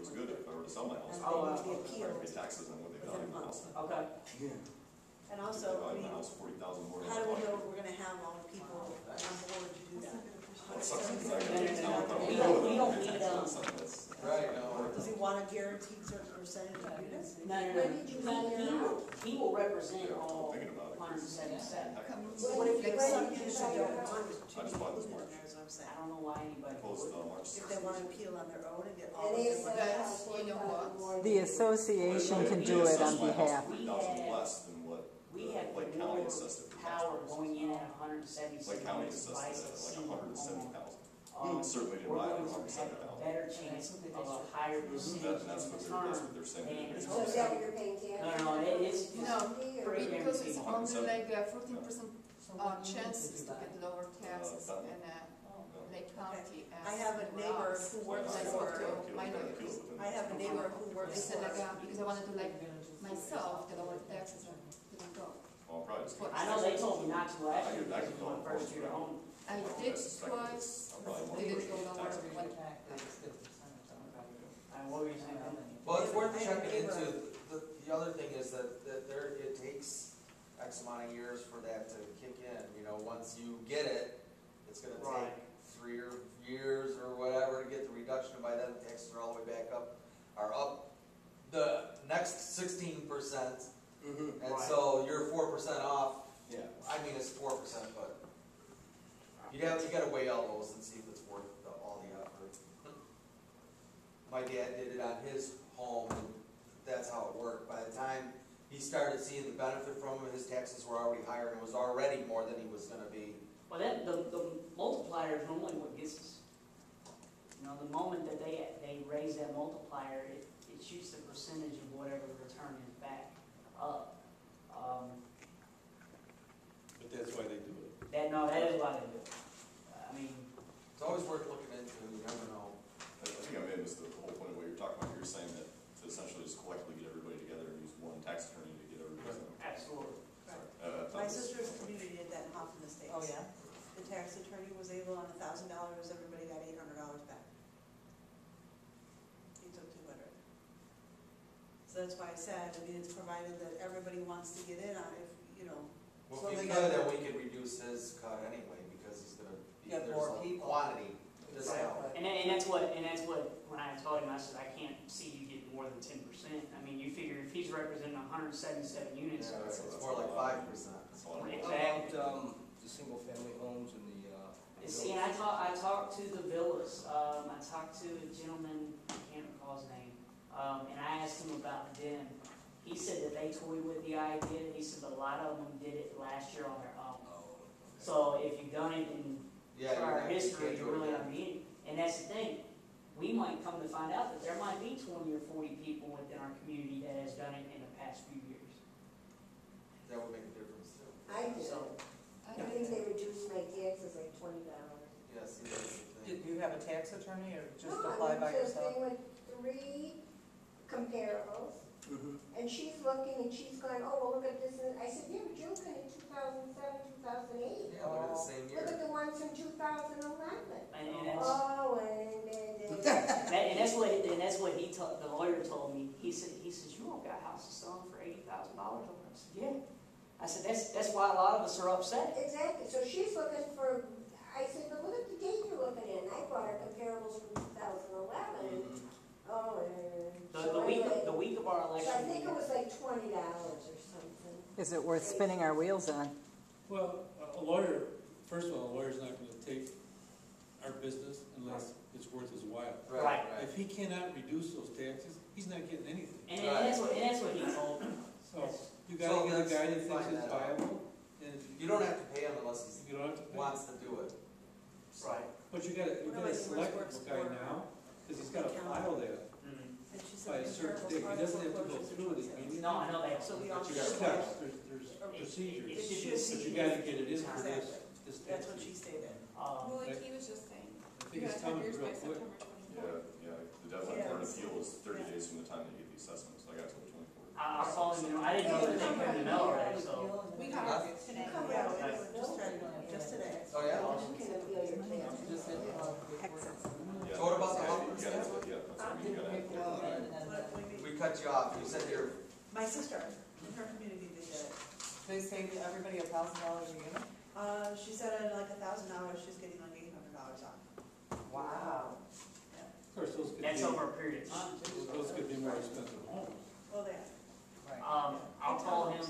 was good if I were to sell my house. And I they need to appeal pay taxes on what they value within a my house. month. Okay. And If also, they I value mean, my house 40,000 more. how do we know we're gonna have all the people on board to do that? Well, it sucks because I No, gotta no, tell no, them. we don't need It's not something that's- Right, no. Does he want a guaranteed certain percentage of units? No, he will represent all Thinking about it. 177. So what if you have some units that don't want to I just bought this be March. included in there, is what I'm saying? I don't know why anybody Closed would. March If they want to appeal on their own and get all And of they their money. said, You know what? The association can do it on behalf. 40,000 less than what We have Lake more County assessed it for power tax going in at purposes. 177 Lake County units assessed twice it a at single like home. 170,000. Certainly didn't We're buy it going for to have a 170,000. better chance of a higher percentage That's of what return they're saying. than. So is that what you're paying taxes? No, it's No, pretty because it's guaranteed. only like a 14% chances to get lower taxes in Lake County. I have a neighbor who works I for, spoke to my neighbor. I have a neighbor who I works said for, like, because I wanted to like myself, the lower taxes didn't go. Well, probably just. I know they told me not to last year I because could it was my first year at home. I did twice, didn't go lower, but What were you saying? Well, it's worth checking into. The other thing is that it takes X amount of years for that to kick in. You know, once you get it, it's going to Right. take 3 years or whatever to get the reduction, and by then the taxes are all the way back up, are up the next 16%, and Right. so you're 4% off. Yeah. I mean, it's 4%, but you got to weigh all those and see if it's worth all the effort. My dad did it on his home, and that's how it worked. By the time he started seeing the benefit from it, his taxes were already higher, and it was already more than he was going to be. Well, the multiplier is normally what gets us. You know, the moment that they raise that multiplier, it shoots the percentage of whatever the return is back up. But that's why they do it. That is why they do it. I mean, It's always worth looking into. You never know. I think I made this the whole point of what you're talking about. You're saying that to essentially just collectively get everybody together and use one tax attorney to get everybody. absolutely. my sister's community did that in Hoffman Estates. Oh, yeah? The tax attorney was able on $1,000, everybody got $800 back. He took 200. So that's why I said, I mean, it's provided that everybody wants to get in on it, you know. Well, So if they we got- could, then we could reduce his cut anyway, because he's going to be, Get there's more a people. quantity to sell. And that's what when I told him, I said I can't see you getting more than 10%. I mean, you figure if he's representing 177 units, Yeah, it's more like 5%. That's all I want. exactly. How about the single-family homes and the... See, and I talked to the villas. I talked to a gentleman, I can't recall his name, and I asked him about them. He said that they toyed with the idea. He said a lot of them did it last year on their own. So if you've done it in prior history, you really don't need it. And that's the thing. We might come to find out that there might be 20 or 40 people within our community that has done it in the past few years. That would make a difference too. I did. So, I think they reduced my taxes like $20. Yes, that's the thing. Do you have a tax attorney or just No, apply by I'm just yourself? with 3 comparables, Mhm. and she's looking and she's going, oh, well, look at this. And I said, yeah, but you're looking at 2007, 2008. Yeah, look at the same Look at year. the ones from 2011. and that's, Oh, and that's what he told, the lawyer told me. He says, you all got houses selling for $80,000 over. I said, yeah. I said, that's why a lot of us are upset. Exactly. So she's looking for, I said, but look at the date you're looking at. And I brought her comparables from 2011. The week of our election. So I think it was like $20 or something. Is it worth spinning our wheels on? Well, a lawyer, first of all, a lawyer's not going to take our business unless it's worth his while. Right. If he cannot reduce those taxes, he's not getting anything. And that's what he told me. So you got to get a guy that thinks it's viable. And if You don't have to pay him unless you don't have to he pay. wants to do it. Right. But you got to select a guy now because he's got to file that And she by said, a certain date. He doesn't have to go through the meeting. No, I know that. So we all But you should. got steps. There's procedures. It should But you got to get it in for this Exactly. That's tax what year. she stated. well, like he was just saying, I think you it's gotta have coming yours by real quick. September 24th. Yeah, the deadline for an appeal is 30 days from the time they get the assessment, so I got till the 24th. I'll call him. I didn't know that they couldn't know already. So We got it today. Come out, just today. Oh, yeah? You can appeal your taxes. Yeah. So what about the Yeah, Hoffman you gotta- yeah, that's what I mean, you gotta have- cut you off, you said you're, My sister in her community did that. They saved everybody $1,000 a unit? She said at like $1,000, she's getting like $800 off. Wow. Of course, those could be, That's over a period of time too. those could be more expensive homes. Well, they, Right. I'll call him,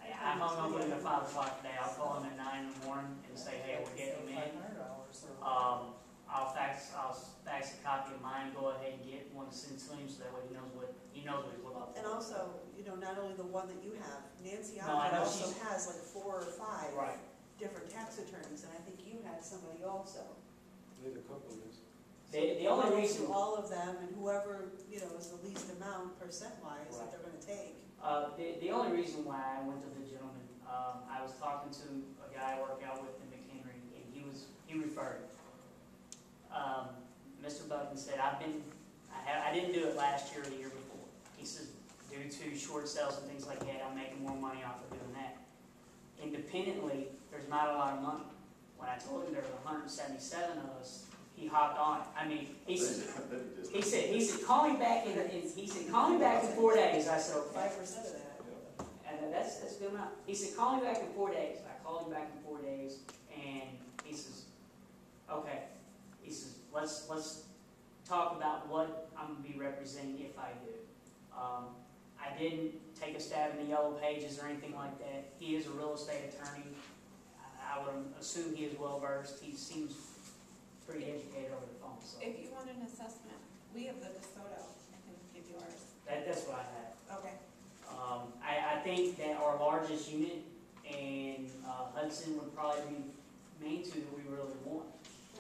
I hung up with him at 5 o'clock today, I'll call him at 9 in the morning and say, hey, we're getting him in. I'll fax a copy of mine, go ahead and get one sent to him, so that way he knows what he's looking for. and also, you know, not only the one that you have, Nancy No, I Alford know also she's- has like 4 or 5 Right. different tax attorneys, and I think you had somebody also. They had a couple of years. The only Go reason, through all of them, and whoever, you know, is the least amount percent-wise that they're gonna take. the only reason why I went to the gentleman, I was talking to a guy I work out with in McHenry, and he referred. Mr. Bucking said, I didn't do it last year or the year before. He says, due to short sales and things like that, I'm making more money off of doing that. Independently, there's not a lot of money. When I told him there were 177 of us, he hopped on it. I mean, he said, call me back call me back in 4 days. I said, okay. 5% of that. And that's good enough. He said, call me back in 4 days. I called him back in 4 days, and he says, okay. He says, let's talk about what I'm going to be representing if I do. I didn't take a stab in the yellow pages or anything like that. He is a real estate attorney. I would assume he is well versed. He seems pretty educated over the phone. So If you want an assessment, we have the DeSoto. I can give you ours. that's what I have. Okay. I think that our largest unit and Hudson would probably be main two that we really want.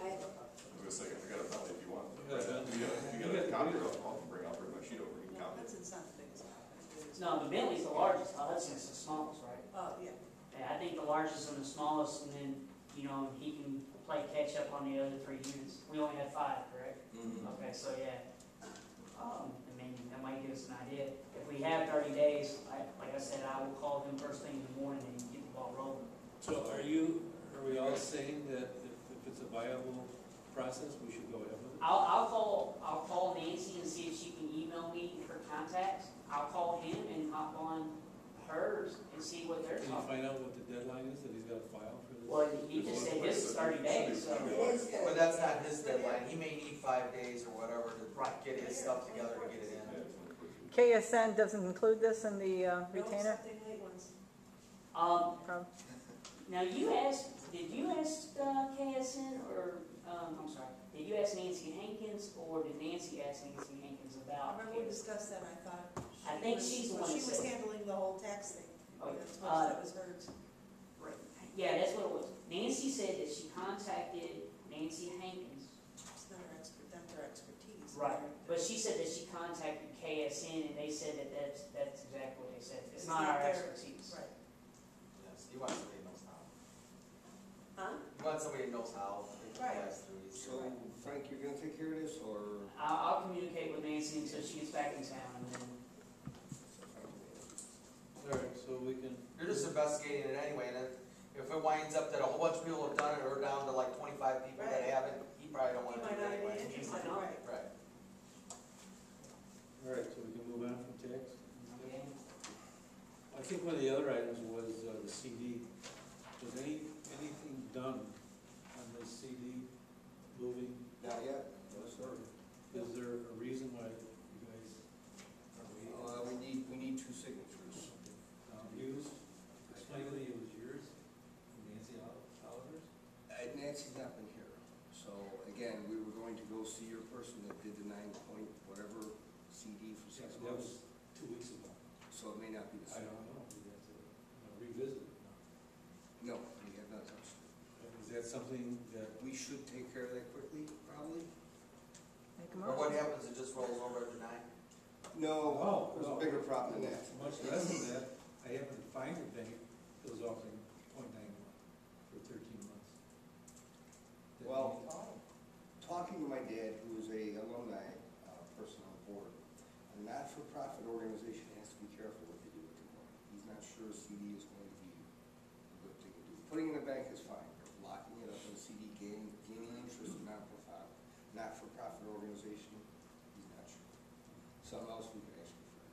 I, Wait a second, I got a Bentley if you want. You got a Bentley? You got a copy, I'll bring out, bring my sheet over, you can No, copy it. Hudson's not the biggest one. No, the Bentley's the largest. Hudson's the smallest, right? Yeah. Yeah, I think the largest and the smallest, and then, you know, he can play catch up on the other 3 units. We only had 5, correct? Okay, so yeah. I mean, that might give us an idea. If we have 30 days, like I said, I will call him first thing in the morning and get the ball rolling. So are we all saying that if it's a viable process, we should go ahead with it? I'll call Nancy and see if she can email me her contacts. I'll call him and hop on hers and see what they're Can you talking. find out what the deadline is that he's got to file for this? Well, he just said his is 30 days, so. it is but that's not his deadline, he may need 5 days or whatever to Right. get his stuff together to get it in. KSN doesn't include this in the retainer? No, something late ones. Prob- Now did you ask KSN or, I'm sorry, did you ask Nancy Hankins or did Nancy ask Nancy Hankins I about remember we KSN? discussed that, I thought. I think she's the one She that was said- handling the whole tax thing. Oh, That's what that was hers. Yeah, that's what it was. Nancy said that she contacted Nancy Hankins. It's not her their expertise. Right. But she said that she contacted KSN and they said that that's exactly what they said. It's not our their- expertise. Right. Yes, you want somebody who knows how. Huh? You want somebody who knows how. Right. So, Frank, you're gonna take care of this, or? I'll communicate with Nancy until she gets back in town and then. All right, so we can. You're just investigating it anyway, and if it winds up that a whole bunch of people have done it, or down to like 25 people that Right. haven't, you probably don't You want to might do it not be anyway. interested, right. Right. All right, so we can move on from tax. Okay. I think one of the other items was the CD. Was anything done on this CD moving? Not yet, no, sir. Is there a reason why you guys are waiting? We need 2 signatures. Yours, explain to me it was yours, Nancy Oliver's? Nancy's not been here, so again, we were going to go see your person that did the 9-point whatever CD for 6 That months, was 2 weeks ago. so it may not be the I same. don't know, we have to revisit it. No, we have not touched it. Is that something that, We should take care of that quickly, probably. Make a Or what motion. happens, it just rolls over to 9? No, Oh, there's no. a bigger problem than that. much less than that, I happened to find a bank that was offering 0.91 for 13 months. That Well, means- talking to my dad, who is a alumni person on the board, a not-for-profit organization has to be careful what they do with their money. He's not sure a CD is going to be a good thing to do. Putting it in a bank is fine, but locking it up in a CD, gaining interest in not-for-profit organization, he's not sure. Something else we can ask you for.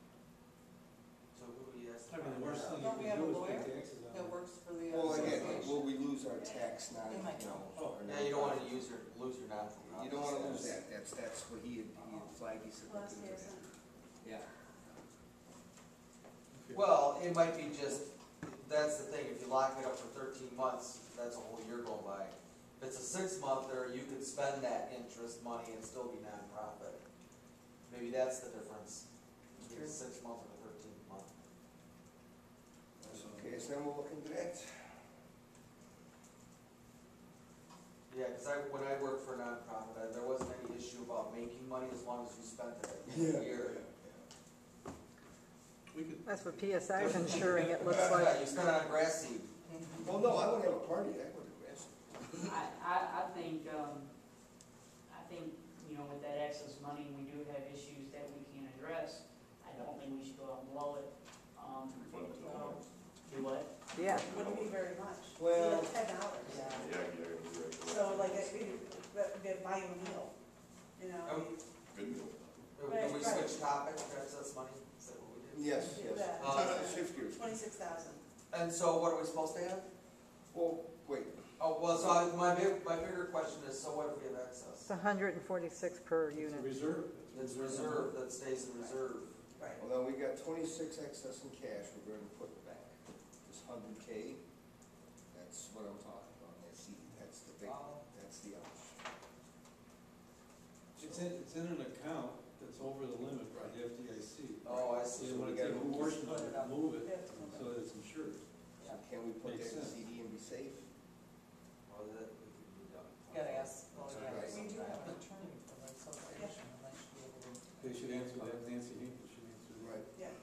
not. You don't wanna lose that, that's what he had flagged, he said. Plus KSN. Yeah. Well, it might be just, that's the thing, if you lock it up for 13 months, that's a whole year going by. If it's a 6-monther, you could spend that interest money and still be nonprofit. Maybe that's the difference, between a 6-month and a 13-month. Okay, so then we'll look into that. Yeah, because when I worked for a nonprofit, there wasn't any issue about making money as long as you spent it at the end of the year. We could, That's what PSI is ensuring, it looks Yeah, like. you spent it on grass seed. Well, no, I wouldn't have a party, I wouldn't have asked. I think, you know, with that excess money, we do have issues that we can address. I don't think we should go out and blow it. Refund it to the homeowners. Do what? Yeah. Wouldn't be very much. Well- $10. Yeah, you're right. So like, buy you a meal, you know? Good deal. Did we switch topics, excess money? Is that what we did? Yes, Do yes. that. Shift gears. 26,000. And so what are we supposed to have? Well, wait, Oh, well, so my bigger question is, so what if we have excess? It's 146 per it's a unit. reserve. It's reserve, that stays in reserve. Right. well, then we got 26 excess in cash, we're going to put back. This 100K, that's what I'm talking about, that's the big, that's the option. It's in an account that's over the limit by the FDIC. Oh, I So see. you want to take a portion of it and move it so that it's insured. So can we put Makes that in sense. CD and be safe? Well, that we could be done. Gotta ask, well, That's yeah, right. we do have an attorney for the association, and they should be able to. They should answer that, Nancy Hinkle should answer that. Right. Yeah.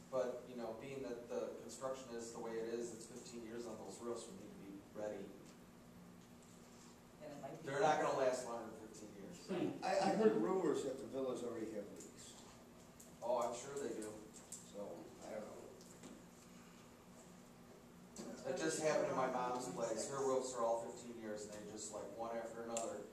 But, you know, being that the construction is the way it is, it's 15 years on those roofs, we need to be ready. And it might be. They're not gonna last longer than 15 years. I heard rumors that the villas already have leaks, Oh, I'm sure they do. so I don't know. It just happened in my mom's place. Her roofs are all 15 years and they just like one after another,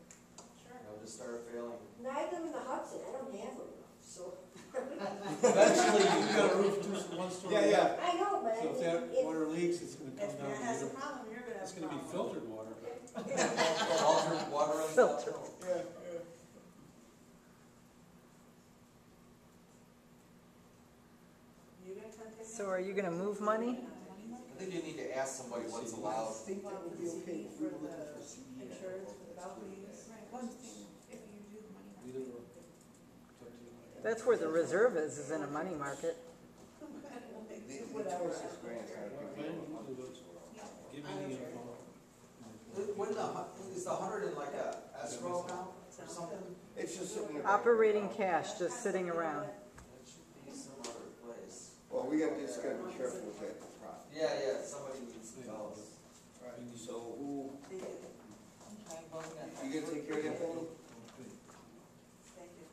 Sure. you know, just started failing. And I live in the Hudson, I don't have a roof, so. Eventually, you got a roof, one story. Yeah, yeah. I know, but I So if mean, that if, water leaks, it's gonna come If down. Matt has a to problem, you're gonna have It's a gonna be problem. filtered water. Filtered water and Filter. stuff. Yeah, You gonna contact So are you gonna move money? I think you need to ask somebody what's I allowed. think that would be okay. For We were looking the for CD. insurance for the balconies. One thing, if you do the money market. Either or. It's up to you. That's where the reserve is in a money market. The Whatever. 26 grand is not a big deal. Give me the info. When is the 100 in like a escrow account or something? It's just sitting in the bank. Operating cash, just sitting around. It should be some other place. Well, we just gotta be careful with that profit. Yeah, somebody needs to tell us. All right, so who, Okay, well, we got that. you gonna take care of that thing? Thank you.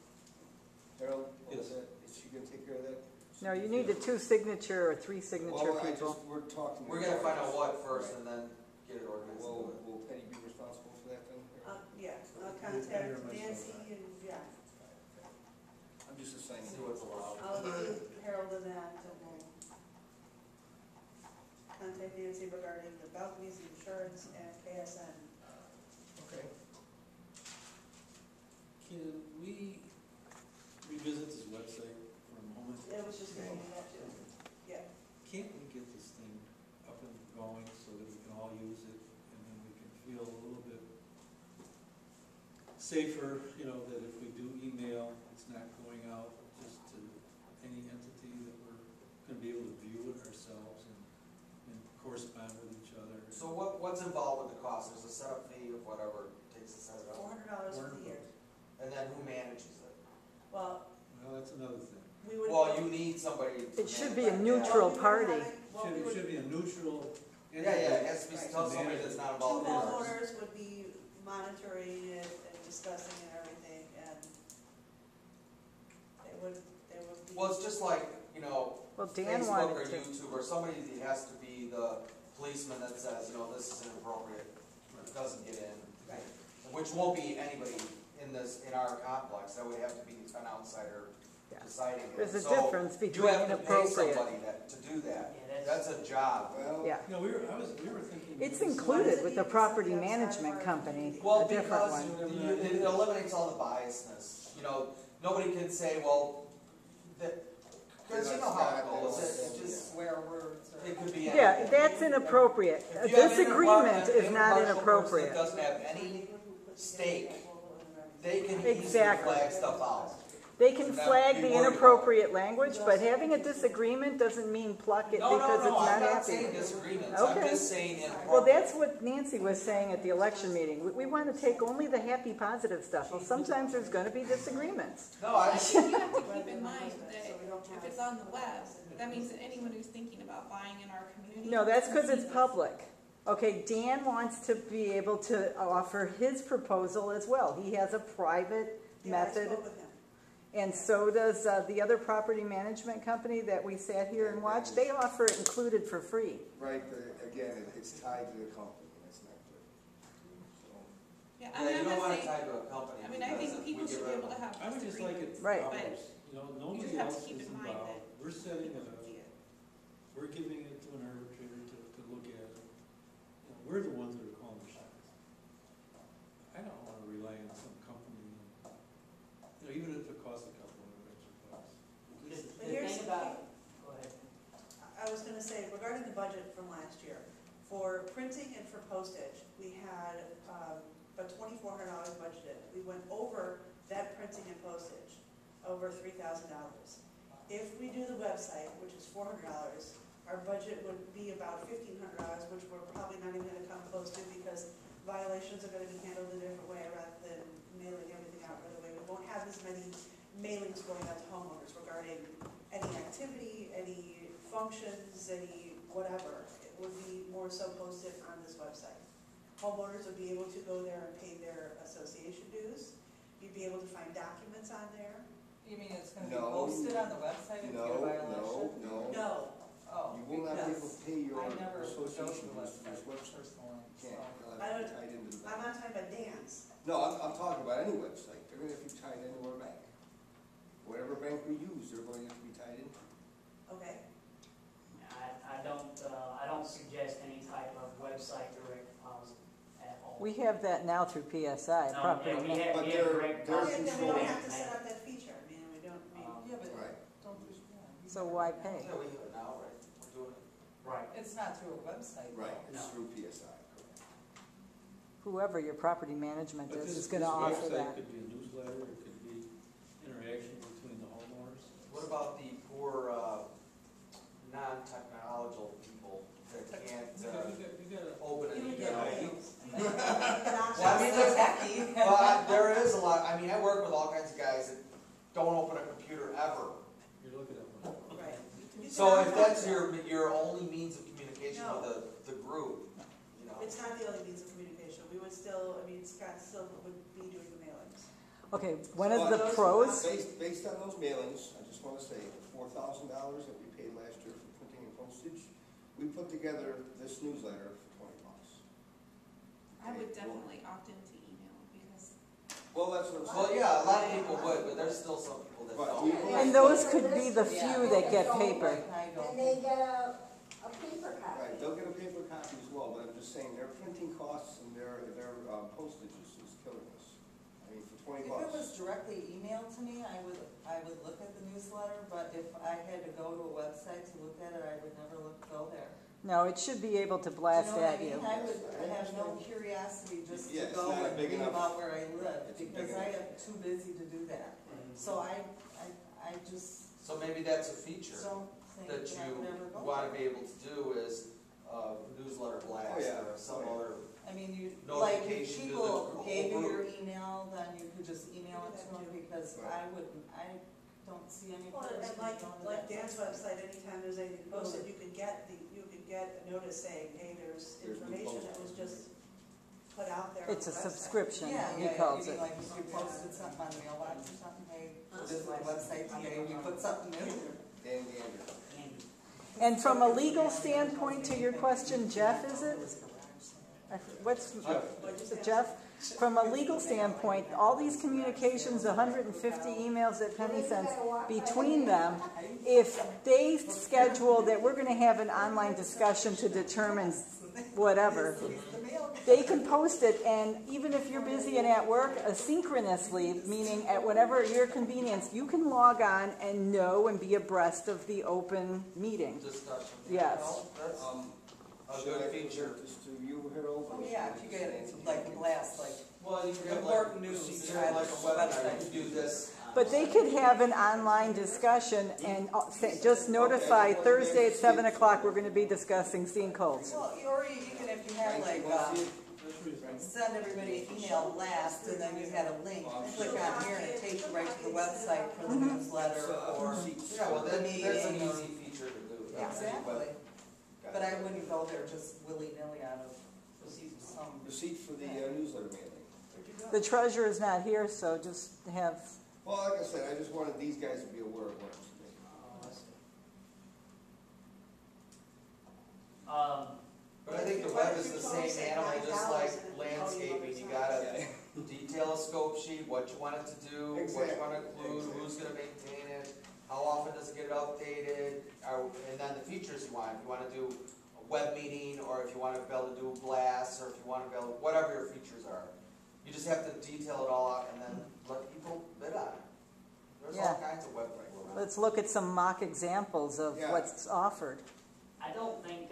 Harold? Yes. Is she gonna take care of that? No, you need the 2 signature or 3 signature Well, people. we're talking. We're gonna find out what first and then get it organized. Will Penny be responsible for that then? Yeah, I'll contact Nancy and, yeah, I'm just assigning. See what's allowed. I'll do Harold and that, and we'll contact Nancy regarding the balconies, the insurance, and KSN. Okay. Can we revisit this website for a moment? It was just gonna be that too. Yeah. Can't we get this thing up and going so that we can all use it and then we can feel a little bit safer, you know, that if we do email, it's not going out just to any entity, that we're gonna be able to view it ourselves and correspond with each other. So what's involved with the cost? There's a setup fee of whatever it takes to set it up. $400 for the year. And then who manages it? Well, Well, that's another thing. we would. Well, you need somebody. to It should manage be a it. neutral Well, we would party. have- well, we It would- should be a neutral Yeah, entity. it has to be, Right. tell somebody that's not Two involved in ours. homeowners would be monitoring it and discussing and everything, and they would be. Well, it's just like, you know, Well, Dan Facebook or wanted to. YouTube or somebody that has to be the policeman that says, you know, this is inappropriate, it doesn't get in. Right. Which won't be anybody in our complex, that would have to be an outsider Yeah. deciding it. There's a So difference between you have to pay inappropriate. somebody to do that. Yeah, That's a job. Well, Yeah. No, we were thinking. It's it was- included with the property management company, Well, a different because one. it eliminates all the biasness, you know, nobody can say, well, that, because you know how it goes, it just, Swear words or. it could be Yeah, anything. that's inappropriate. A If you have an disagreement is impartial not person inappropriate. that doesn't have any stake, they can easily Exactly. flag stuff out. They can Not flag be the worried about it. inappropriate language, but having a disagreement doesn't mean pluck it No, because it's no, not I'm not saying happy. disagreements, I'm Okay. just saying Well, inappropriate. that's what Nancy was saying at the election meeting. We want to take only the happy, positive stuff. Well, sometimes there's going to be disagreements. No, I, I think you have to keep in mind that if it's on the web, that means that anyone who's thinking about buying in our community. No, that's because can it's see this. public. Okay, Dan wants to be able to offer his proposal as well. He has a private Yeah, I method. spoke with him. And so does the other property management company that we sat here and watched. They offer it included for free. right, but again, it's tied to the company, and that's not good. So, Yeah, yeah, I mean, you I'm don't not want to saying, tie to a company. I mean, I because think if people we get should be rid able of to have I would just like it disagreements. Right. ours, you know, nobody just have to else keep is in mind involved. that We're setting it people up, see it. we're giving it to an arbitrator to look at it. You know, we're the ones that are calling the shots. I don't want to rely on some company, you know, even if it costs a couple of extra bucks. The But here's thing the about, go ahead. I was gonna say, regarding the budget from last year, for printing and for postage, we had, about $2,400 budgeted. We went over that printing and postage, over $3,000. If we do the website, which is $400, our budget would be about $1,500, which we're probably not even gonna come close to because violations are gonna be handled a different way rather than mailing everything out right away. We won't have as many mailings going out to homeowners regarding any activity, any functions, any whatever. It would be more so posted on this website. Homeowners would be able to go there and pay their association dues. You'd be able to find documents on there. You mean it's gonna be No. posted on the website if you get a violation? No, Oh, you will not be able to pay your I never go to association the dues through this website website. personally, You can't, so. they'll I have to don't- be tied into the I'm bank. not talking about dance. No, I'm talking about any website, they're gonna have to be tied into our bank. Whatever bank we use, they're going to have to be tied into. Okay, I don't suggest any type of website direct deposit at all. We have that now through PSI, No, property yeah, we man- have, But we have they're- direct they're deposit. then we don't controlled. have to set up that feature. I mean, we don't, I mean, Yeah, but Right. don't do, yeah. So why pay? Yeah, we have it now, right? We're doing it. Right. It's not through a website. Right, though. it's No. through PSI, correct. Whoever your property management But is this going to offer website that. could be a newsletter, it could be interaction between the homeowners. What about the poor, non-technological people that can't, You gotta, open you an would get email? mails. Well, I mean, there's, but there is a lot, I mean, I work with all kinds of guys that don't open a computer ever. you're looking at one. Right. So if that's your only means of communication No. with the group, you know. It's not the only means of communication. We would still, I mean, Scott still would be doing the mailings. Okay, one of But the pros, Based on those mailings, I just wanna say, the $4,000 that we paid last year for printing and postage, we put together this newsletter for $20. I would Okay, definitely opt into email because Well, that's what I'm saying. Well, yeah, a lot of people would, but there's still some people that But don't. we- and those could be the few that get paper. I don't. And they get a paper copy. Right, they'll get a paper copy as well, but I'm just saying, their printing costs and their postage is killing us. I mean, for $20. If it was directly emailed to me, I would look at the newsletter, but if I had to go to a website to look at it, I would never go there. No, it should be able to Do blast you know what I at you. mean? I would have no curiosity just to Yeah, it's go not and big read enough. about where I live, It's big because I enough. am too busy to do that. So I just So maybe that's a feature don't think that that I would ever you go wanna there. be able to do is newsletter blast Oh, yeah. or some Oh, yeah. other. I mean, like, if Notification to the people whole gave you group. your email, then you could just email it to them, because Right. I don't see any Well, purpose and in like going to Dan's that website. website, anytime there's anything posted, you could get a notice saying, hey, there's There's new information that was just put out there on the It's a website. subscription, Yeah, he yeah, calls you mean it. like if you posted something on Mailbox or something, hey, this is the website today, we put something in there. Dan Gander. Andy. And from a legal standpoint, to your question, Jeff, is it? What's, Jeff. What'd you say? Jeff? from a legal standpoint, all these communications, 150 emails that Penny sends between them, if they schedule that we're going to have an online discussion to determine whatever, they can post it, and even if you're busy and at work, asynchronously, meaning at whatever your convenience, you can log on and know and be abreast of the open meeting. Discussion. Yes. Well, that's a good feature. Just to you, Harold? Oh, yeah, if you get it like a blast, like, Well, you can have Important like, news. you can have like a webinar, you can do this. But they could have an online discussion and just notify Thursday at 7 o'clock, we're going to be discussing scene codes. well, or you can, if you have like, send everybody an email blast, and then you had a link, click on here, and it takes you right to the website for the newsletter, or Yeah, well, the that's an meeting. easy feature to do. Exactly. But I wouldn't go there just willy-nilly out of some. Receipt for the newsletter mailing. The treasurer is not here, so just have, Well, like I said, I just wanted these guys to be aware of what I'm saying. But I think the web is the same animal, just like landscaping, you gotta detail a scope sheet, what you want it to do, what you wanna include, who's gonna maintain it, how often does it get updated, and then the features you want, if you wanna do a web meeting, or if you wanna be able to do blasts, or if you wanna be able, whatever your features are. You just have to detail it all out and then let people bid on it. There's all kinds of web things. let's look at some mock examples of what's offered. I don't think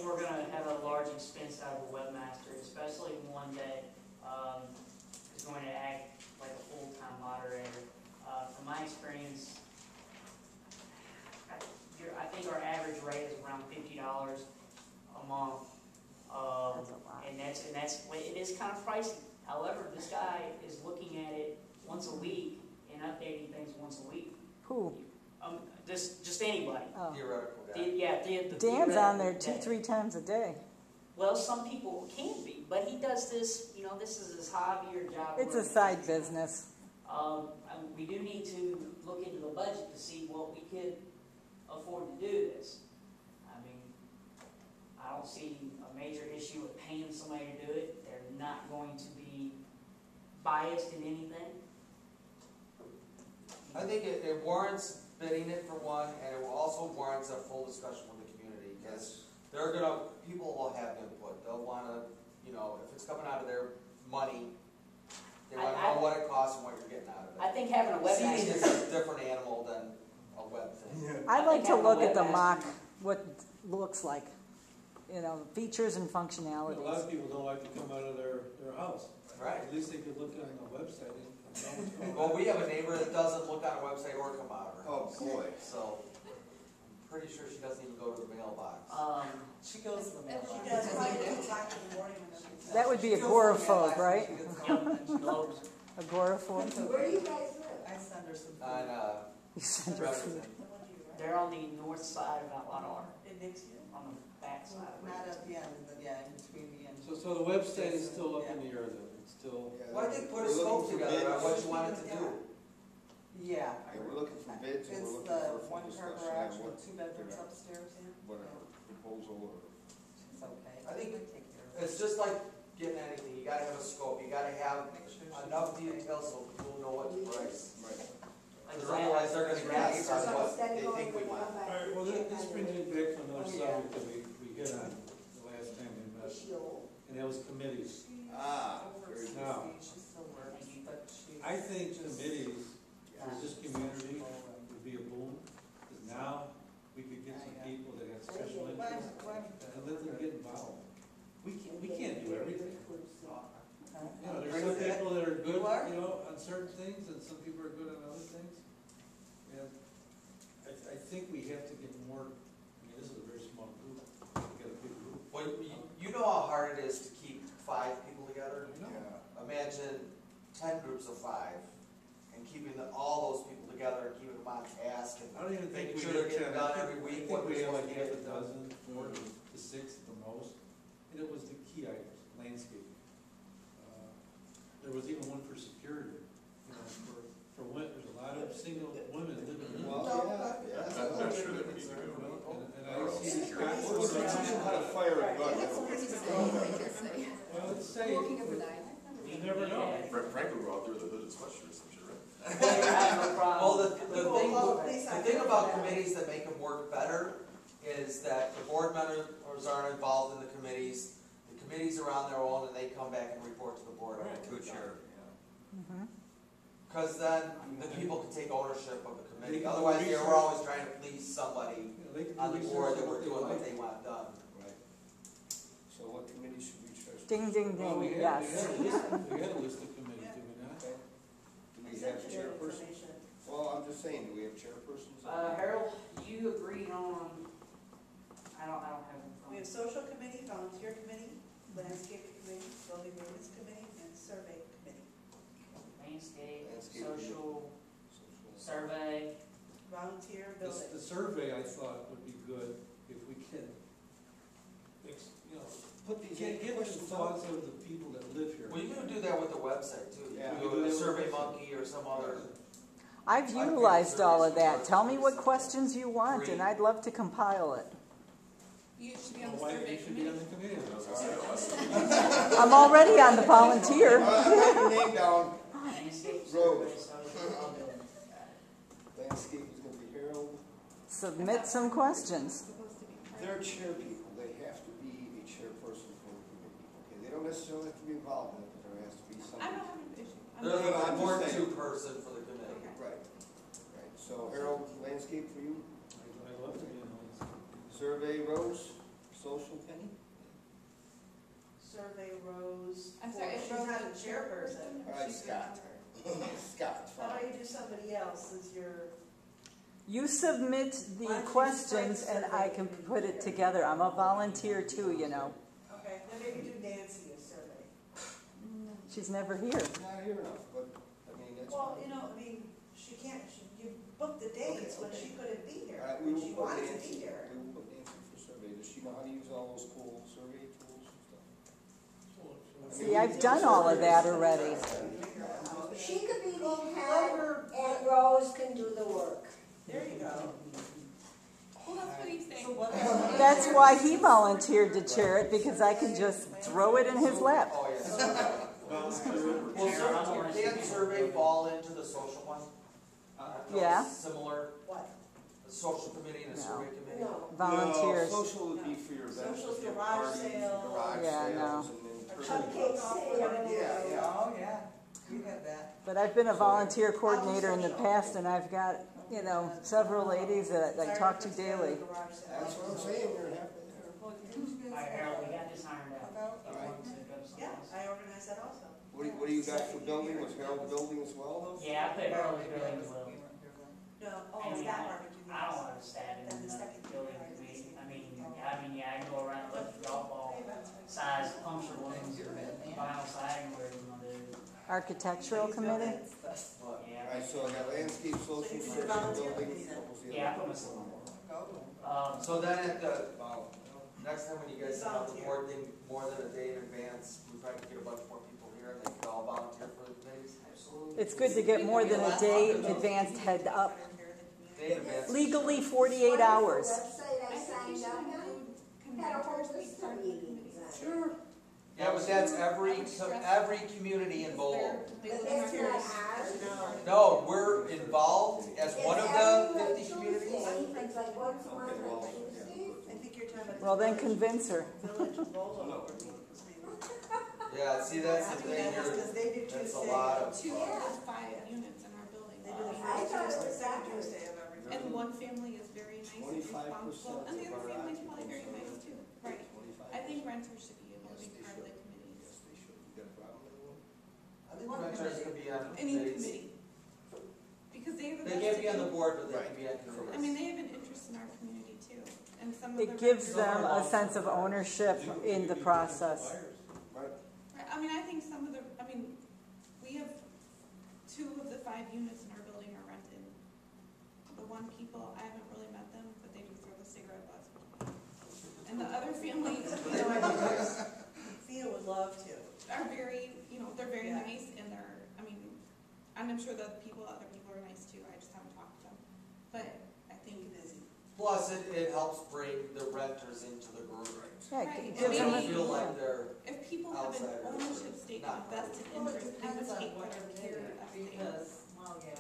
we're gonna have a large expense out of a webmaster, especially one that, is going to act like a full-time moderator. From my experience, I think our average rate is around $50 a month. That's a lot. And it is kind of pricey. However, this guy is looking at it once a week and updating things once a week. Who? Just anybody. Oh. Theoretical guy. The Dan's on there theoretical 2-3 times a day. Well, some people can be, but he does this, this is his hobby or job. It's a side business. We do need to look into the budget to see what we could afford to do this. I mean, I don't see a major issue with paying somebody to do it. They're not going to be biased in anything. I think it warrants bidding it for one, and it also warrants a full discussion with the community, because people will have input. They'll wanna, if it's coming out of their money, they wanna know what it costs and what you're getting out of it. I think having a Seeding webmaster. is a different animal than a web thing. I'd like to having a look at the webmaster- mock, what it looks like, features and A lot functionalities. of people don't like to come out of their house. Right. At least they could look on the website and know what's going on. Well, we have a neighbor that doesn't look on a website or come out of her Oh, house. boy. So, I'm pretty sure she doesn't even go to the mailbox. She goes to the mailbox. She does, probably 2 o'clock in the morning when everything's That would be agoraphobe, right? Globes. Agoraphobe. Where do you guys live? I send her some. On, You send her food. Remington. They're on the north side of Mount Water, It makes you. on the back side of Not it. at the end, but yeah, in between the end. So the website is still up in the air then, it's still, Well, I think put a scope together on what you want it to do. Yeah. Yeah, we're looking for bids, and It's we're looking the for a full one-car discussion garage on with 2 bedrooms upstairs. whatever proposal or. It's okay. I think We'll take care of it. It's just like getting anything, you gotta have a scope, you gotta have Make sure she's enough okay. detail so people know what to price. Right. Because otherwise they're gonna guess on what they think we want. alright, well, this brings me back to another Oh, yeah. subject that we hit on the last time we met, and that was committees. Very good. Now, She still works, but she. I think committees for this community would be a boon, because now we could get some people that have special interests and let them get involved. We can't do everything. There's some people that are good, on certain things, and some people are good on other things. And I think we have to get more, this is a very small group, we got a big group. Well, you know how hard it is to keep 5 people together? I know. Imagine 10 groups of 5, and keeping all those people together and keeping them on task and I don't even think making we sure they're have getting 10. done every week, what we we're have supposed like to half get a done. dozen, 4 to 6 at the most, and it was the key items, landscaping. There was even one for security, for women, there's a lot of single women living in. Well, yeah. I'm not sure that we need to go to. And I see these guys. We'll teach them how to fire a gun. That's what he said, I can say. Well, say, Looking at the night. you never know. Frankly, we're out there with a hooded sweatshirt, some shit, right? Well, I have no problem. Well, People the thing about committees that make them work better is that the board members aren't involved in the committees. The committees are on their own and they come back and report to the board. Because then the people can take ownership of the committee. Otherwise, they were always trying to please somebody on the board that were doing what they want done. Right. So what committee should we trust? Ding, ding, Well, ding, yes. we had a list of committees, did we not? Okay. Do we have chairperson? Well, I'm just saying, do we have chairpersons? Harold, you agreed on, I don't have it. We have social committee, volunteer committee, landscape committee, building maintenance committee, and survey committee. Landscape, Landscape. social, survey. Volunteer, The building. survey, I thought, would be good if we can, Put these get the questions thoughts out. of the people that live here. Well, you can do that with the website too. You Yeah. can do it with Survey Monkey or some other. I've utilized all of that. Tell me what questions you want, and I'd love to compile it. You should be on the Why survey you should be on committee. the committee? I was gonna say, I'm already on the volunteer. Write your name down. Landscape, Road. survey, social, all building. Landscape is gonna be Harold. Submit some questions. Supposed to be part of They're chair people, they have to be a chairperson for the committee. Okay, they don't necessarily have to be involved in it, but there has to be I somebody. don't have an issue. I'm They're not- the I'm board just saying. two-person for the committee. Okay. Right, right. So Harold, landscape for you, I'd love to be on the list. survey Rose, social Penny? Survey Rose. I'm sorry, She's is Rose not the a chairperson. All right, She's Scott. another. Scott, How about fine. you do somebody else since you're, You submit the Why don't you questions just write and I can put it together. I'm a volunteer too, you know. okay, then maybe do Nancy a survey. She's never here. Not here enough, but, I mean, that's. Well, fine. you know, I mean, you booked the dates when she couldn't be here, All right, we when will she put wanted to Nancy, be here. we will put Nancy for survey. Does she know how to use all those cool survey tools and stuff? See, I've done all of that already. She could be the head, and Rose can do the work. There you go. Well, that's what he's saying. That's why he volunteered to chair it, because I could just throw it in his lap. Oh, yes. Well, can't survey fall into the social one? Yeah. Similar, What? the social committee and the No. survey committee? No. Volunteers. No, social would be for your events. Social's your garage parties, sale. garage Yeah, sales, Or and then. cupcake sale. Yeah, yeah. Oh, yeah, you have that. But I've been a volunteer coordinator in the past, and I've got, several ladies that I talk to daily. That's what I'm saying, you're halfway there. All right, Harold, we got this ironed out. About- You want to go somewhere Yeah, else? I organized that also. What do you got for building? Was Harold building as well? Yeah, I put Harold as building as well. No, oh, I it's mean, that I part. I don't want to stab in Then the the second building part is- committee. I can go around and look at golf ball size puncture ones, vinyl siding, whatever you want to do. Architectural committee? Yeah. Alright, so I got landscape, social, So you survey, do volunteer building. committee then? What was the Yeah, I other put one? myself on board. So then at the, next time when you guys have the Volunteer. board thing more than a day in advance, we probably get a bunch more people here and they can all volunteer for the committees. Absolutely. It's good to get more than a day advanced head up. Day in advance. Legally 48 hours. The website I I think signed you should up on include had a whole commanders be list part of of the meetings committee. on it. Yeah, but that's every community involved. They But live in that's our not community. ours. No, we're involved as one of the 50 communities. It's like once a month Okay, well, on yeah, Tuesdays. I think you're talking about. Well, then convince her. Village Bolo. Yeah, see, that's the thing Because here. they do That's a Tuesday. lot of. Two of 5 units in our building. They do the I first thought it Tuesday, was second Saturday. Tuesday of every month. And one family is very nice and 25% responsible, and the of other our family's probably very occupants nice too. Right. 25%. I think renters should be able to Yes, be they part of the should. committee. Yes, they should. You got a problem with that one? I think renters can be on Any committees. committee. Because they have a They can't be on the vested, board, but they can be on committees. I mean, they have an interest in our community too, and some of the. It gives renters- them a sense of ownership in the process. Right. Right, I mean, I think some of the, we have 2 of the 5 units in our building are rented. The one people, I haven't really met them, but they do throw the cigarette butts. And the other families, Thea would love to. are very, they're very Yeah. nice and and I'm sure that other people are nice too, I just haven't talked to them. But I think, Busy. Plus, it helps bring the renters into the group. Yeah, Right. it So gives they them don't a- feel like they're, If people have an Outsiders. ownership stake and Not- vested Well, it interest, they would depends on take what their they're care doing, estate. because, well, yeah.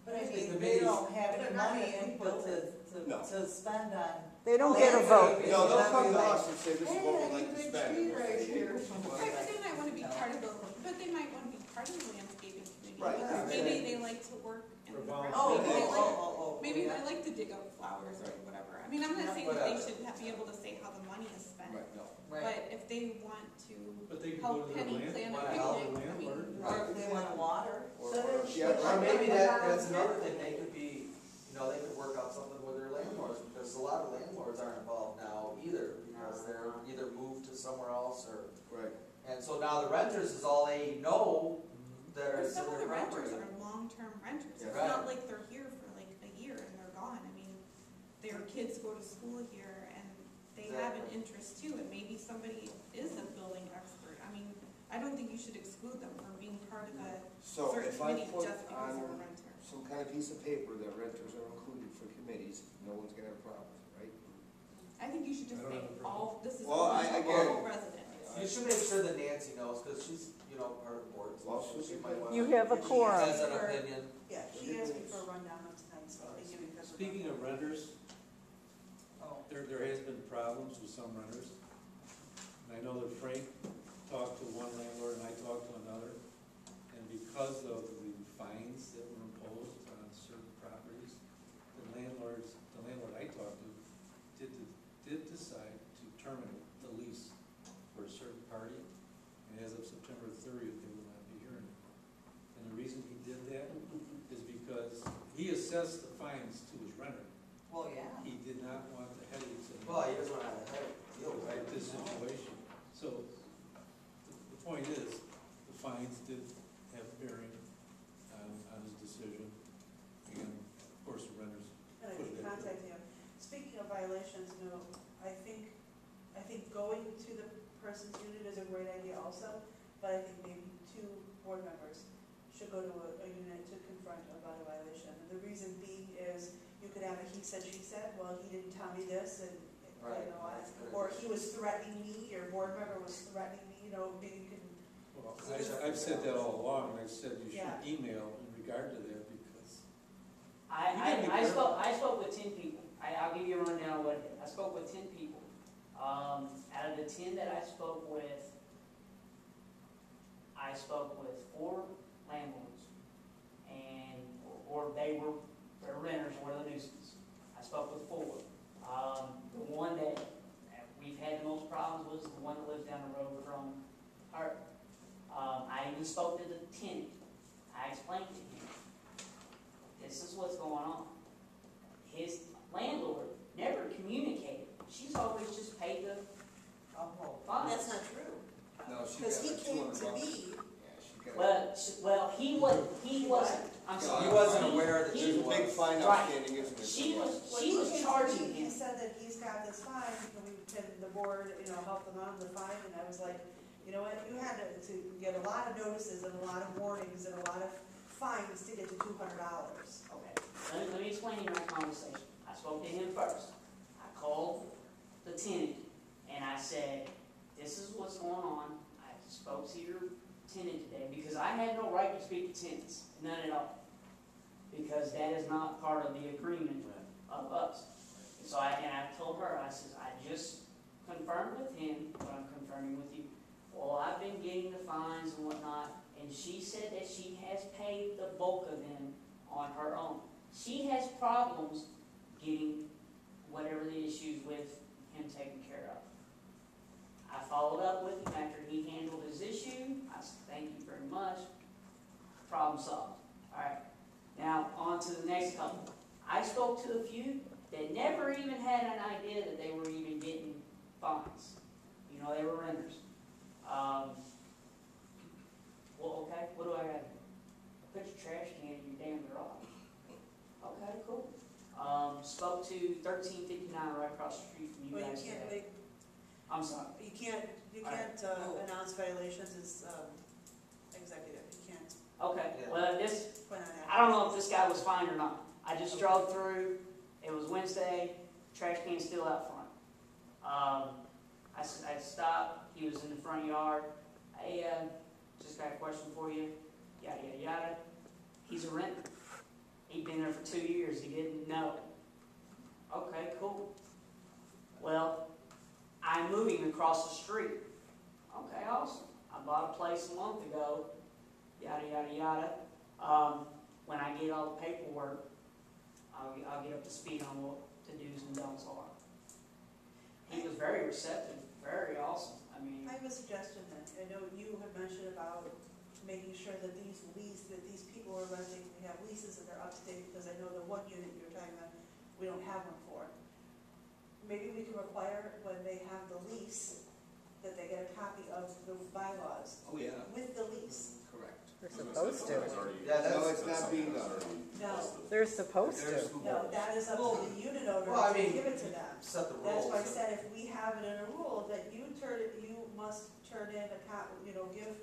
But I The mean, they committees- don't have They're any not money gonna input No. to spend on. They don't get a vote. No, they'll come to us and say, this is what we'd like to Hey, spend. you got a big tree right here. Right, but they might wanna be No. part of the, but they might wanna be part of the landscaping committee. Right. Yeah. Maybe they like to work in the For ground. Oh, Maybe they like, maybe yeah. they like to dig up flowers or Right. whatever. I mean, I'm not saying that they Whatever. should be able to say how the money is spent. Right, no. Right. But if they want to But they can go help to their Penny land, plan a wanna picnic, help the I mean, landlord. Or if they want water. or maybe that's another thing, they could be, they could work out something with their landlords, because a lot of landlords aren't involved now either, because they're either moved to somewhere else or, Right. and so now the renters is all they know that but is in some of their the renters property. are long-term renters. Yeah. It's Right. not like they're here for like a year and they're gone. I mean, their kids go to school here and they have an Exactly. interest too, and maybe somebody is a building expert. I mean, I don't think you should exclude them from being part of a So certain if I committee put just because they're a on renter. some kind of piece of paper that renters are included for committees, no one's gonna have a problem, right? I think you should just I don't say have a problem. all, this is Well, all again- residents. You should make sure that Nancy knows, because she's, part of the board, Well, so she she's- might want You to, have a quorum. has an opinion. Yeah, she asked me for a rundown of tonight's meeting because of. Speaking of renters, Oh. there has been problems with some renters. And I know that Frank talked to one landlord and I talked to another. And because of the fines that were imposed on certain properties, the landlord I talked to did decide to terminate the lease for a certain party. And as of September 30th, they will not be hearing it. And the reason he did that is because he assessed the fines to his renter. Well, yeah. He did not want the headaches and Well, he doesn't want to have to deal with right it. this situation. So the point is, the fines did have bearing on his decision. And of course, the renters And I put can it in. contact you. Speaking of violations, I think going to the person's unit is a great idea also, but I think maybe 2 board members should go to a unit to confront about a violation. And the reason being is you could have a he said, she said, well, he didn't tell me this, and, Right. or he was threatening me, your board member was threatening me, maybe you can, Well, I've said that all along, and I said you should Yeah. email in regard to that because I spoke with 10 people. I'll give you a rundown of what it is. I spoke with 10 people. Out of the 10 that I spoke with 4 landlords, and or they were renters or the nuisance. I spoke with 4. The one that we've had the most problems was the one that lives down the road from her. I even spoke to the tenant. I explained to him, this is what's going on. His landlord never communicated. She's always just paid the fines. that's not true. No, she Because got he like came 200 to bucks. me, Yeah, she got. Well, he wasn't, I'm sorry. He wasn't aware that There's she a big was. fine Right. outstanding, isn't there? She when she he was came to charging me, he him. said that he's got this fine, can the board, help them out with the fine, and I was like, you know what, you had to get a lot of notices and a lot of warnings and a lot of fines to get to $200. Okay, let me explain to you my conversation. I spoke to him first. I called the tenant and I said, this is what's going on. I spoke to your tenant today because I had no right to speak to tenants, none at all. Because that is not part of the agreement of us. So I told her, I said, I just confirmed with him what I'm confirming with you. Well, I've been getting the fines and whatnot, and she said that she has paid the bulk of them on her own. She has problems getting whatever the issues with him taken care of. I followed up with him after he handled his issue. I said, thank you very much. Problem solved. All right. Now, on to the next couple. I spoke to a few that never even had an idea that they were even getting fines. They were renters. Well, okay, what do I got to do? Put your trash can in your damn garage. Okay, cool. Spoke to 1359 right across the street from you Well, guys you can't today. make, I'm sorry. you can't announce violations as, executive, you can't Okay, Yeah. well, this, put on that. I don't know if this guy was fined or not. I just drove through. It was Wednesday, trash can still out front. I stopped, he was in the front yard. Hey, just got a question for you, yada, yada, yada. He's a renter. He'd been there for 2 years, he didn't know it. Okay, cool. Well, I'm moving across the street. Okay, awesome. I bought a place a month ago, yada, yada, yada. When I get all the paperwork, I'll get up to speed on what the do's and don'ts are. He was very receptive, very awesome. I mean, I have a suggestion then. I know you had mentioned about making sure that these people are renting, we have leases and they're up to date, because I know the one unit you're talking about, we don't have one for. Maybe we can require when they have the lease, that they get a copy of the bylaws. Oh, yeah. With the lease. Correct. They're supposed to. Yeah, No, that's, it's not being done. No. They're supposed to. No, that is up to the unit owner Well, I to mean, give it to them. set the That's rules. why I said if we have it in a rule that you must turn in a copy, give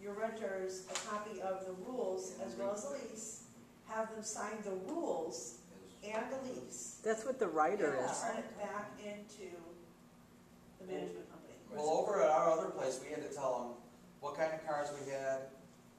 your renters a copy of the rules as well as the lease, have them sign the rules and the lease. That's what the writer And is. turn it back into the management company. Well, over at our other place, we had to tell them what kind of cars we had,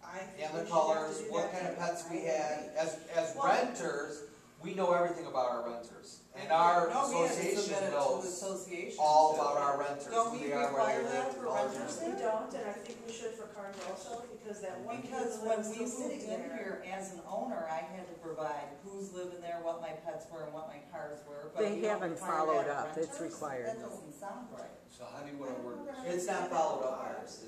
I think and we the should have colors, to do what that kind of too. pets we had. As Well- renters, we know everything about our renters. And our No, we had to association submit it to the knows association. all about our renters, Don't who we they are, where require they that live, for all renters? that. We don't, and I think we should for cars also, because that one Because person when was we still moved sitting in there. here as an owner, I had to provide who's living there, what my pets were, and what my cars were. But They we don't haven't require followed that of up. It's renters? required. That doesn't sound right. So how do you want to word this? It's not followed up by us.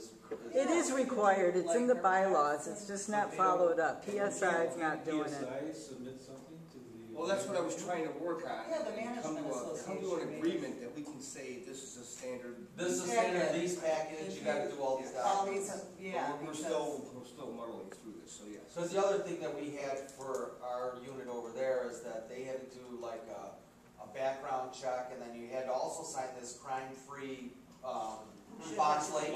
It is required. It's in the bylaws. It's just not followed up. PSI is not doing it. PSI submit something to the. Well, that's what I was trying to work on. Yeah, the management Come to an association agreement that we can say this is a standard. This is a standard lease package, you gotta do all these All documents. these, But yeah, We're still muddling through this, so yes. Because the other thing that we had for our unit over there is that they had to do like a background check, and then you had to also sign this crime-free box lake thing.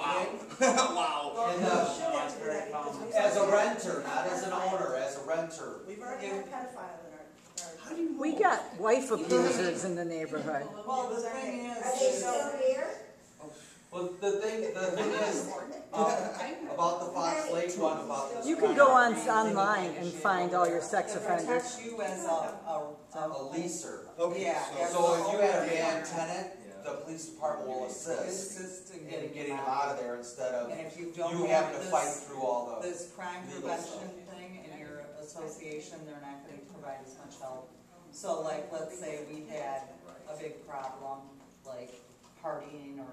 Wow. Well, And, we uh, should have to do that because we've As a already had renter, not as an owner, as a renter. We've already had a pedophile in our. How do you know? We got wife abusers in the neighborhood. Well, the thing Are they is, still here? Well, the thing is, about the Fox Lake one, about this. You can go online and find all your sex it offenders. protects you as a A leaser. Okay, Yeah, yeah. So if you had a bad tenant, the police department will assist assist in in getting them out of there instead of And if you don't you have having to fight this, through all the. this crime legal prevention stuff. thing in your association, they're not gonna provide as much help. So like, let's say we had a big problem, like partying or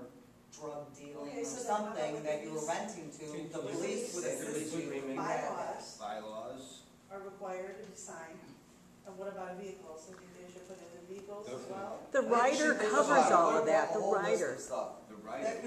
drug dealing Okay, or so then how about something with that the you were lease? renting to, the police would assist you in that. Bylaws Bylaws. are required to be signed. And what about vehicles? So they should put in the vehicles as well? The rider covers all of that, the rider. The right. That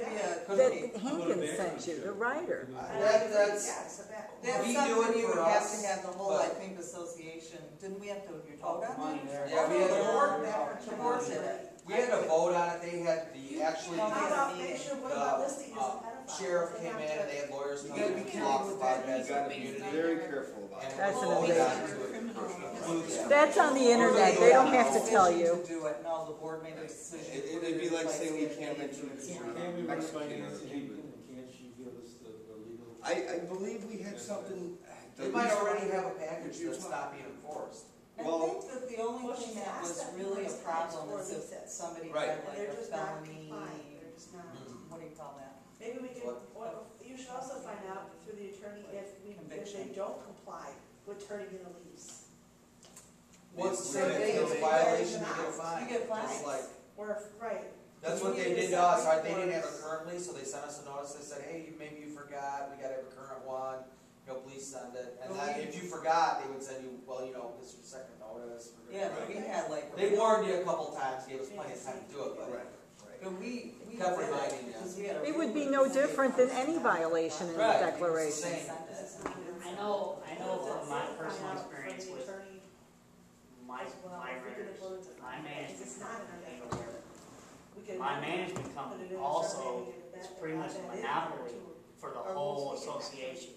could be a, That Hankins sent you, the rider. That's- Yes, a back. that's We do something it you for would have us, to have the whole, I but- think, association, didn't we have to vote on money that? there. Yeah, we had The to- board, The board did it. We had to vote on it, they had the, actually, How How the about, make sure, what about listing as a pedophile? sheriff They came have in to- and they had lawyers come You gotta in be and careful talk with about that. it You as a gotta be community. very careful about And it. That's we an voted amazing- on to it. That's on the internet. They don't have to tell you. To do it, no, the board made a decision. It'd be like saying we can't mention Can we run Mexican or finance in Cuban. Hampton, and can't she give us the legal? I believe we had something. They might already have a package that's not being enforced. I Well- think that the only Well, thing she's that was asked that really a numerous problem times is for if somebody Right. had And like they're a just not felony, compliant, they're just not. what do you call that? Maybe we can, you should also find out through the attorney if they Conviction. don't comply with turning in a lease. Once So they they- do a violation, you get a You fine. get fines. Just like, Or, right, that's what they did to us, right? They didn't have it currently, so they sent us a notice, they said, hey, maybe you forgot, we gotta have a current one, please send it. And then if you forgot, they would send you, well, this is your second notice. Yeah, but we had like. They warned you a couple times, gave us plenty of time to do it, but. But we Kept did it, reminding you. because we had a It would be really no good different than any violation in the Right. declaration. Same. I know from my personal experience with my renters, my management company, my management company also is pretty much a monopoly for the whole association.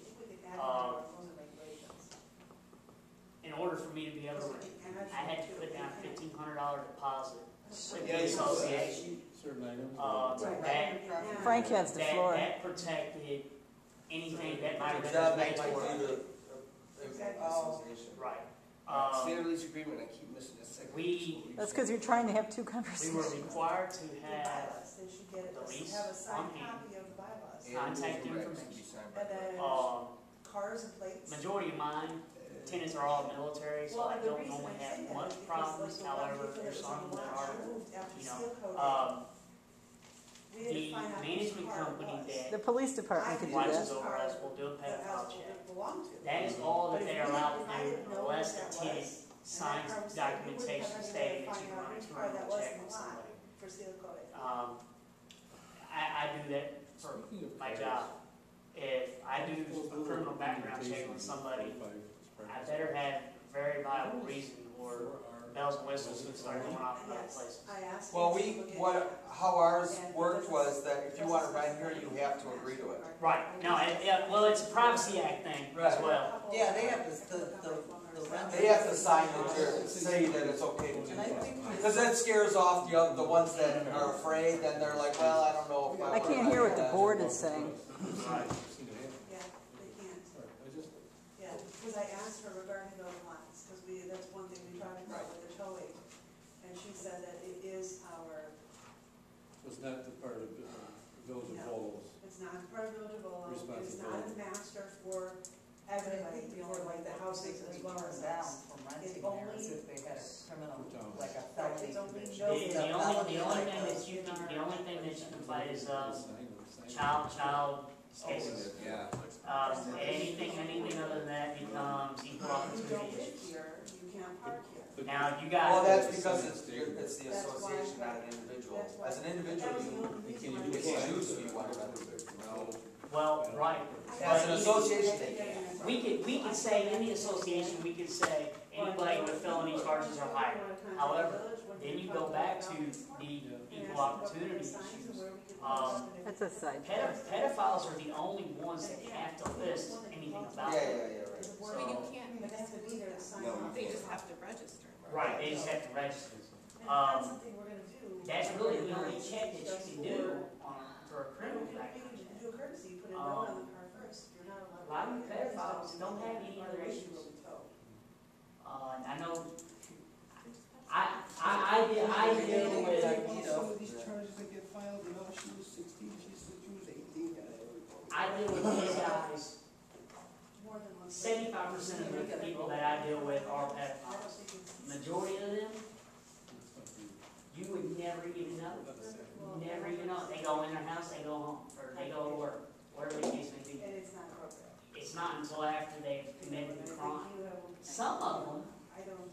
in order for me to be able to rent, I had to put down $1,500 deposit with Yeah, the association. Certain items. That Frank has the floor. That protected anything that might have been Job made might toward do it. the association. Right. Standard lease agreement, I keep missing this second. That's because you're trying to have two We conversations. were required to have They should get it, the lease have a signed on hand. copy of the bylaws. Contact And rules and regs to information. be signed by And the- then cars and plates. majority of mine tenants are all military, so Well, I and the don't reason normally I say have that much is because, problems. like, the However, one there's people some that that was are, moved after you seal know, coating. We the didn't find out whose management car it company was. that The police department could do watches that. over us will do a That pedophile house check. belonged to. That is all But that if they are we allowed didn't- if I to do didn't know unless what the that tenant was, signs and that car was there, we wouldn't documentation have any way stating to that find you out run a whose car that criminal was check in with the lot somebody. for seal coating. I do that for Speaking of my cars, job. If I do a criminal background check on somebody, I better have a very viable reason or bells and whistles would start going off in other Yes, places. I asked. Well, him to look at it. how ours worked was that if you want to rent here, you have to agree to it. Right, no, well, it's a Privacy Act thing as Right. well. Yeah, they have the rent. They have to sign it to say that it's okay to do And I that. think Because that scares off the ones that are afraid, then they're like, well, I don't know if I can't hear what the board is saying. Right. Yeah, they can't. I just, Yeah, because I asked her regarding those lots, because that's one thing we talked about with the towing. And she said that it is our, was not the part of Village of Bowles. it's not part of Village of Volo, it is not a Responsibility. master for everybody, for like the houses as well as down us. from renting It's there only- is if they had a criminal, like a Right, felony it's only conviction. no- The only thing that you can, the only thing that you can fight is, child cases. Yeah. Anything other than that becomes equal If you don't opportunity live issues. here, you can't park here. Now, you Well, got, that's because it's the That's why- association, not an individual. That's why- As an individual, that was the you only reason why you we- can choose if you want to rent. well, right. As an association, they can. We could say, in the association, we could say, anybody with felony charges are hired. However, then you go back to the equal opportunity issue. That's a side. Pedophiles are the only ones that have to list anything about Yeah, it. right. But you can't, But they have to be there to sign No, off. they just have to register. Right, they just have to register. And that's something we're gonna do. That's really the only check that you can do for a criminal You background. can do a courtesy, you put a note on the car first, you're not allowed. A lot of pedophiles don't have any other issues. I know, I deal with, Some of these charges that get filed, you know, she was 16, she said she was 18, I deal with these guys. More than one. 75% of the people that I deal with are pedophiles. Majority of them, you would never even know. Never even know. They go in their house, they go home, or they go to work, whatever the case may be. And it's not appropriate. It's not until after they've committed the crime. Some of them, I don't.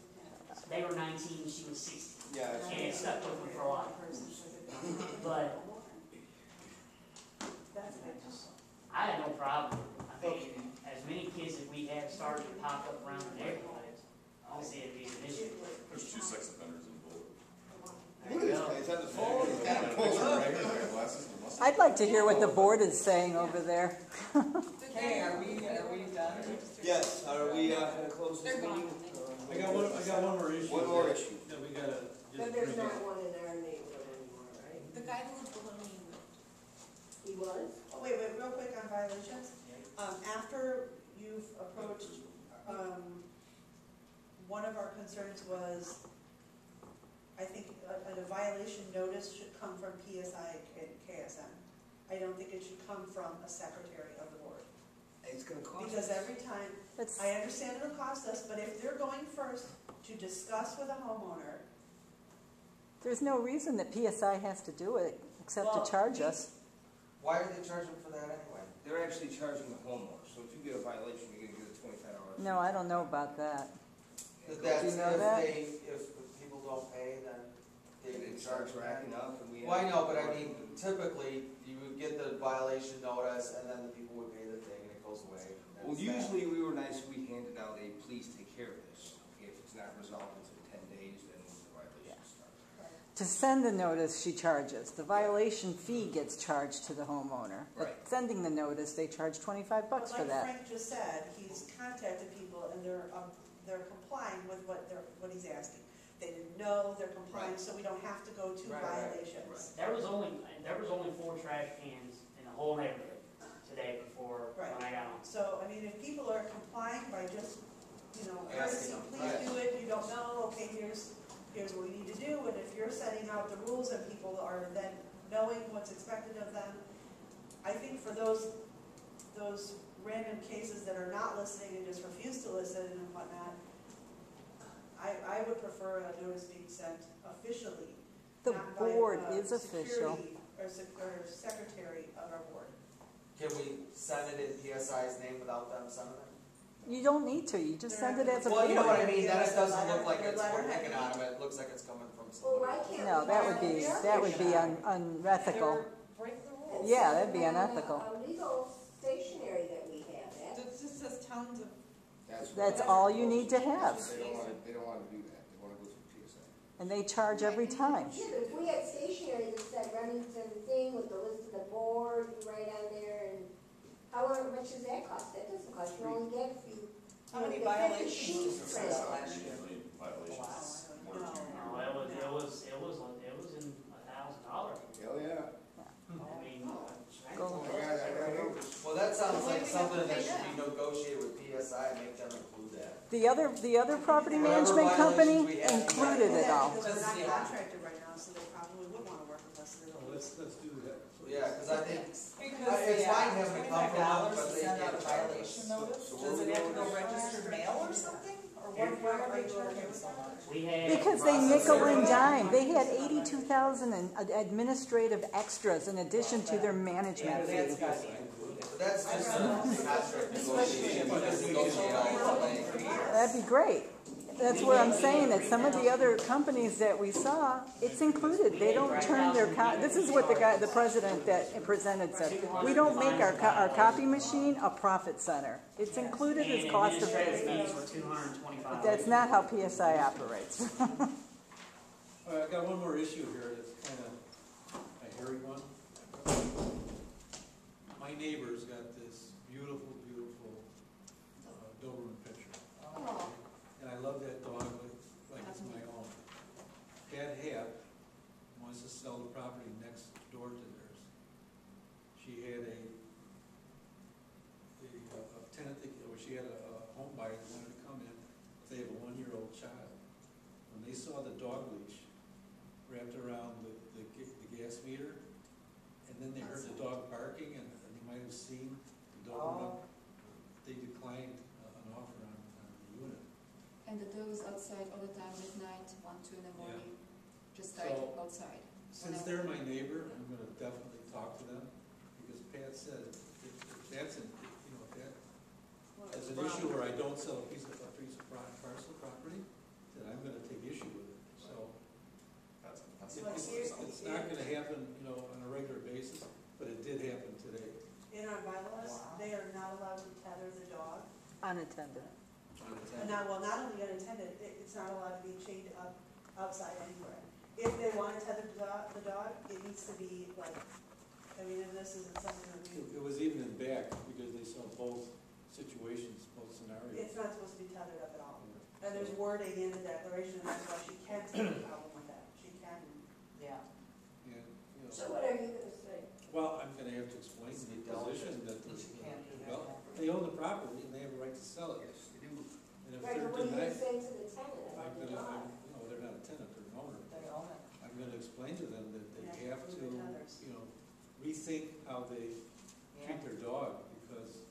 they were 19, she was 16. Yeah. And it stuck with them for a while. But I had no problem. I mean, as many kids as we have started to pop up around the neighborhoods, I don't see it being an issue. There's 2 sex offenders involved. There you go. It's on the phone, it's got it pulled up. I'd like to hear what the board is saying over there. Okay, are we done? Yes, are we gonna close this They're gone. meeting? I got one more issue. One more issue. That we gotta But just there's bring not up. one in our neighborhood anymore, right? The guy who was below me moved. He was? Oh, wait, real quick on violations. After you've approached, one of our concerns was, I think a violation notice should come from PSI and KSM. I don't think it should come from a secretary of the board. It's gonna cost us. Because every time, That's, I understand it'll cost us, but if they're going first to discuss with a homeowner, there's no reason that PSI has to do it, except Well, to charge us. Why are they charging for that anyway? They're actually charging the homeowner, so if you get a violation, you're gonna get a $25. No, I don't know about that. That's Do you know that? if people don't pay, then they And get it starts charged. racking up and we. Well, I know, but I mean, typically, you would get the violation notice and then the people would pay the thing and it goes away. Well, usually we were nice, we handed out a please take care of this. Okay, if it's not resolved within 10 days, then the violation starts. To send the notice, she charges. The violation fee gets charged to the homeowner. But Right. sending the notice, they charge $25 but for like that. Frank just said, he's contacted people and they're compliant. complying with what he's asking. They didn't know they're complying, so we don't have to go to violations. There was only 4 trash cans in the whole neighborhood today before when I got home. So, I mean, if people are complying by just, courtesy, Asking them, please do it, you don't know, okay, here's what we need to do, and if you're setting out the rules and people are then knowing what's expected of them, I think for those random cases that are not listening and just refuse to listen and whatnot, I would prefer a notice being sent officially. The not by, board is official. security or secretary of our board. Can we send it in PSI's name without them sending it? You don't need to, you just send it as a Well, you know board. what I mean, then it doesn't look like Your it's, letter we're head. picking on them, it looks like it's coming from Well, somebody. why can't No, we that have would be, a that would be shop? unethical. Break the rules. Yeah, that'd be Instead of unethical. A legal stationery that we have, It just says tons of, That's all you need to have. They don't wanna do that, they wanna go through PSA. And they charge every time. Yeah, but if we had stationery that said Remington thing with the list of the board, you write on there, and how much does that cost? That doesn't cost, you only get a few. How many the 50 violations sheets did print. you say last year? Violations, one or two. No, it was in $1,000. Hell, yeah. I mean, Go. Well, that sounds like something that should be negotiated with PSI, and make them include that. The other property Whatever management company violations we have. included it all. Because we're not Yeah. contracted right now, so they probably would want to work with us. Well, let's do that. Yeah, because I think, Because it's fine having it come from them, $25 but to they send out a can't charge violation us. notice, So does we're it have to go going- registered mail or something? Or why are they charging so much? we had. Because they nickel and dime. They had 82,000 in administrative extras in addition to their management Yeah, that's fee. gotta be included. but that's just a contract negotiation, you can negotiate all the things. That'd be great. That's where I'm saying that some of the other companies that we saw, it's included. They don't turn their, this is what the president that presented said. We don't make our copy machine a profit center. It's included as cost of Administrative business. fees were $225. But that's not how PSI operates. All right, I got one more issue here that's kind of a hairy one. My neighbor's got this beautiful Doberman picture. Oh. And I love that dog like it's my own. Pat Hap wants to sell the property next door to theirs. She had a tenant, or she had a home buyer that wanted to come in. They have a 1-year-old child. When they saw the dog leash wrapped around the gas meter, and then they heard the dog barking, and they might have seen the Doberman, they declined an offer on the unit. And the dog is outside all the time at night, 1, 2 in the morning, just So- died outside. Since they're my neighbor, I'm gonna definitely talk to them, because Pat said, if that's an, if that is an issue where I don't sell a piece of parcel property, then I'm gonna take issue with it, so. It's not gonna happen, on a regular basis, but it did happen today. In our bylaws, they are not allowed to tether the dog. Unattended. Not only unattended, it's not allowed to be chained up outside anywhere. If they want to tether the dog, it needs to be and this isn't something that It was even in back, because they saw both situations, both scenarios. it's not supposed to be tethered up at all. And there's wording in the declaration, and that's why she can't take a problem with that. She can. Yeah. And, So what are you gonna say? well, I'm gonna have to explain the position that, She can't do that. well, they own the property and they have a right to sell it. Yes, they do. And if Right, they're but what are you gonna denied, say to the tenant I'm about the gonna, dog? they're not a tenant, they're an owner. They own it. I'm gonna explain to them that they Yeah, have to, include the tethers. rethink how they treat their dog, because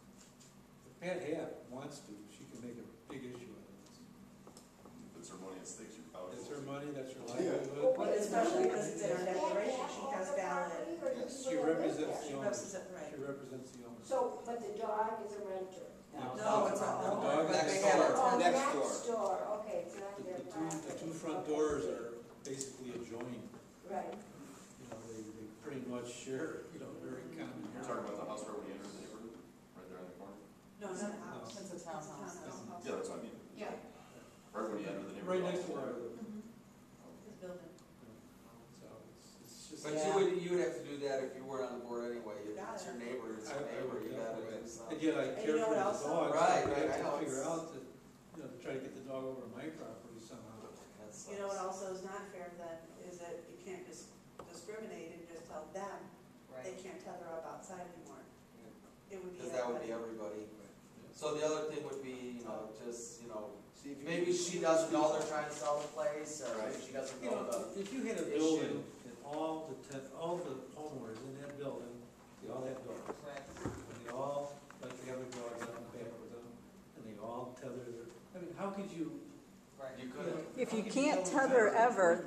if Pat Hap wants to, she can make a big issue out of this. If it's her money at stake, you're probably. It's her money, that's her Yeah. livelihood. But especially because it's in our declaration, she has valid. Yes, She represents the She owner. represents, She represents the owner. So, but the dog is a renter? No, it's a The owner. dog But next they have door. Oh, Next next door. door, okay, it's not their The property. two front doors are basically adjoined. Right. They pretty much share, very common. You're talking about the house right when you enter the neighborhood, right there in the corner? No, it's not a house. It's a townhouse. Yeah, that's what I mean. Yeah. Right when you enter the neighborhood. Right next to where I live. This building. So it's just. But you would have to do that if you weren't on the board anyway, if it's your neighbor, it's your neighbor, you gotta do And something. yet I And care you know for what the else? dog, so Right, I right, I have know, to figure it's- out that, to try to get the dog over my property somehow. That's- You know what also is not fair then, is that you can't discriminate and just tell them they Right. can't tether up outside anymore. It would be Cause that would be everybody. everybody. So the other thing would be, just, See, if you- maybe she doesn't know they're trying to sell the place, or maybe she doesn't You know know, the. if you had a issue. building and all the homeowners in that building, they all had dogs. Right. And they all, like they have their dogs out in the back with them, and they all tether their, I mean, how could you? Right. You could. If how you could can't tell them tether how to- ever,